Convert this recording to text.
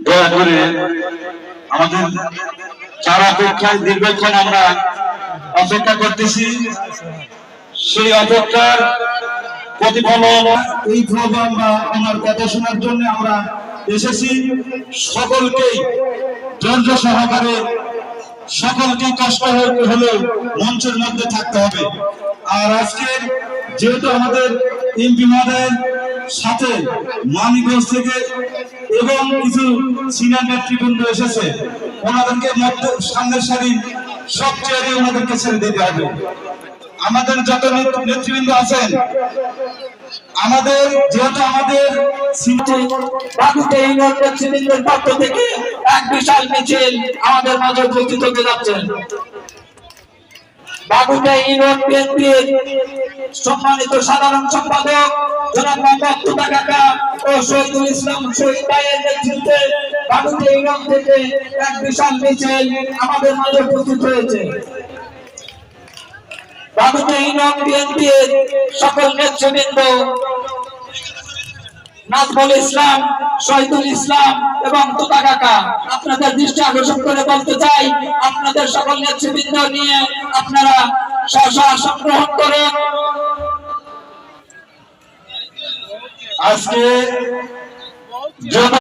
দয়া করে আমাদের যারা অপেক্ষায় দীর্ঘক্ষণ আমরা অপেক্ষা করতেছি, সেই অপেক্ষার প্রতিফলন এই প্রোগ্রাম বা আমার কথা শোনার জন্য আমরা এসেছি। সকলকেই ধৈর্য সহকারে, সকলকে কষ্ট হলেও মঞ্চের মধ্যে থাকতে হবে। আর আজকের যেহেতু আমাদের এমপি মহোদয়ের সাথে মানিকগঞ্জ থেকে এবং কিছু সিনিয়র নেতৃবৃন্দ এসেছে, ওনাদেরকে সামনের সারির সব চেয়ারে ওনাদেরকে ছেড়ে দিতে হবে। আমাদের যত নেতৃবৃন্দ আছেন, আমাদের যেহেতু আমাদের নেতৃবৃন্দের পক্ষ থেকে এক বিশাল মিছিল আমাদের মাঝে উপস্থিত হতে যাচ্ছে। বাগুইআটি ইউনিয়ন বিএনপির সম্মানিত সাধারণ সম্পাদক জনাব মোহাম্মদ তুতা কাকা ও শহীদুল ইসলাম শহীদ ভাইয়ের নেতৃত্বে বাগুইআটি ইউনিয়ন থেকে এক বিশাল মিছিল আমাদের মাঝে উপস্থিত হয়েছে। বাগুইআটি ইউনিয়ন বিএনপির সকল নেতৃবৃন্দ নাজমুল ইসলাম, শহীদুল ইসলাম এবং তুতা কাকা, আপনাদের দৃষ্টি আকর্ষণ করে বলতে চাই, আপনাদের সকল নেতৃবৃন্দ নিয়ে আপনারা আসন গ্রহণ করেন। আজকে